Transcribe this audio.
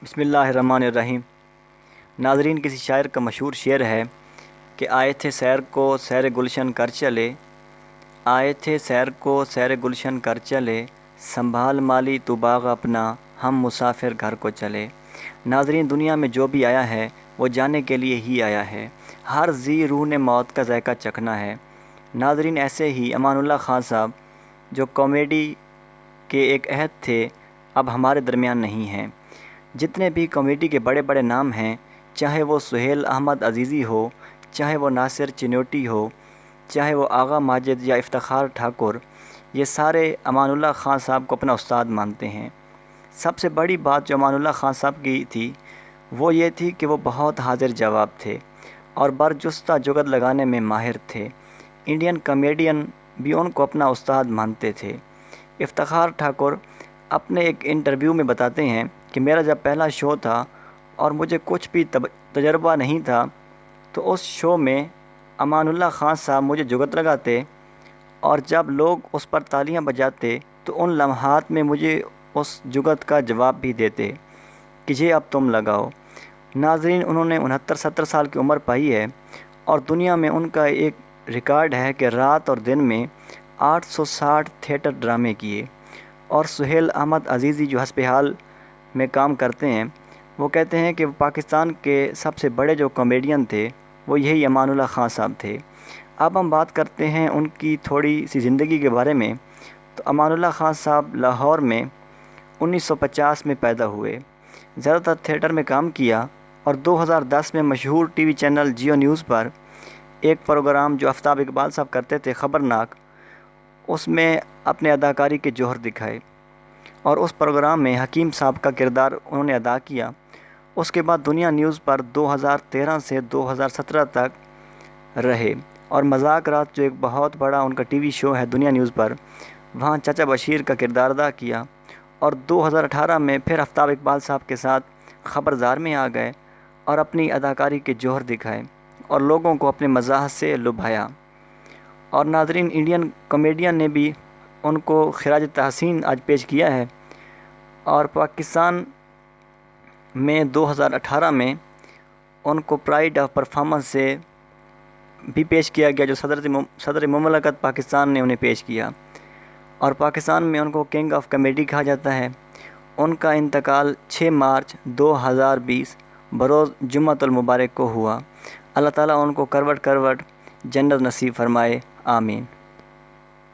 بسم اللہ الرحمن الرحیم۔ ناظرین، کسی شاعر کا مشہور شعر ہے کہ آئے تھے سیر کو سیر گلشن کر چلے، آئے تھے سیر کو سیر گلشن کر چلے، سنبھال مالی تو باغ اپنا، ہم مسافر گھر کو چلے۔ ناظرین، دنیا میں جو بھی آیا ہے وہ جانے کے لیے ہی آیا ہے، ہر ذی روح نے موت کا ذائقہ چکھنا ہے۔ ناظرین، ایسے ہی امان اللہ خان صاحب جو کامیڈی کے ایک عہد تھے، اب ہمارے درمیان نہیں ہیں۔ جتنے بھی کامیڈی کے بڑے بڑے نام ہیں، چاہے وہ سہیل احمد عزیزی ہو، چاہے وہ ناصر چنوٹی ہو، چاہے وہ آغا ماجد یا افتخار ٹھاکر، یہ سارے امان اللہ خان صاحب کو اپنا استاد مانتے ہیں۔ سب سے بڑی بات جو امان اللہ خان صاحب کی تھی وہ یہ تھی کہ وہ بہت حاضر جواب تھے اور برجستہ جگت لگانے میں ماہر تھے۔ انڈین کامیڈین بھی ان کو اپنا استاد مانتے تھے۔ افتخار ٹھاکر اپنے ایک انٹرویو میں بتاتے ہیں کہ میرا جب پہلا شو تھا اور مجھے کچھ بھی تجربہ نہیں تھا، تو اس شو میں امان اللہ خان صاحب مجھے جگت لگاتے اور جب لوگ اس پر تالیاں بجاتے تو ان لمحات میں مجھے اس جگت کا جواب بھی دیتے کہ یہ اب تم لگاؤ۔ ناظرین، انہوں نے 69-70 سال کی عمر پائی ہے اور دنیا میں ان کا ایک ریکارڈ ہے کہ رات اور دن میں 860 تھیٹر ڈرامے کیے۔ اور سہیل احمد عزیزی جو حسب حال میں کام کرتے ہیں، وہ کہتے ہیں کہ پاکستان کے سب سے بڑے جو کامیڈین تھے وہ یہی امان اللہ خان صاحب تھے۔ اب ہم بات کرتے ہیں ان کی تھوڑی سی زندگی کے بارے میں۔ تو امان اللہ خان صاحب لاہور میں 1950 میں پیدا ہوئے، زیادہ تر تھیٹر میں کام کیا اور 2010 میں مشہور TV channel Geo News پر ایک پروگرام جو آفتاب اقبال صاحب کرتے تھے، خبرناک، اس میں اپنے اداکاری کے جوہر دکھائے اور اس پروگرام میں حکیم صاحب کا کردار انہوں نے ادا کیا۔ اس کے بعد دنیا نیوز پر 2013 سے 2017 تک رہے اور مذاق رات جو ایک بہت بڑا ان کا ٹی وی شو ہے دنیا نیوز پر، وہاں چچا بشیر کا کردار ادا کیا اور 2018 میں پھر آفتاب اقبال صاحب کے ساتھ خبرزار میں آ گئے اور اپنی اداکاری کے جوہر دکھائے اور لوگوں کو اپنے مزاح سے لبھایا۔ اور ناظرین، انڈین کامیڈین نے بھی ان کو خراج تحسین آج پیش کیا ہے اور پاکستان میں 2018 میں ان کو پرائڈ آف پرفارمنس سے بھی پیش کیا گیا، جو صدر مملکت پاکستان نے انہیں پیش کیا اور پاکستان میں ان کو کنگ آف کامیڈی کہا جاتا ہے۔ ان کا انتقال 6 مارچ 2020 بروز جمعۃ المبارک کو ہوا۔ اللہ تعالیٰ ان کو کروٹ کروٹ جنت نصیب فرمائے، آمین۔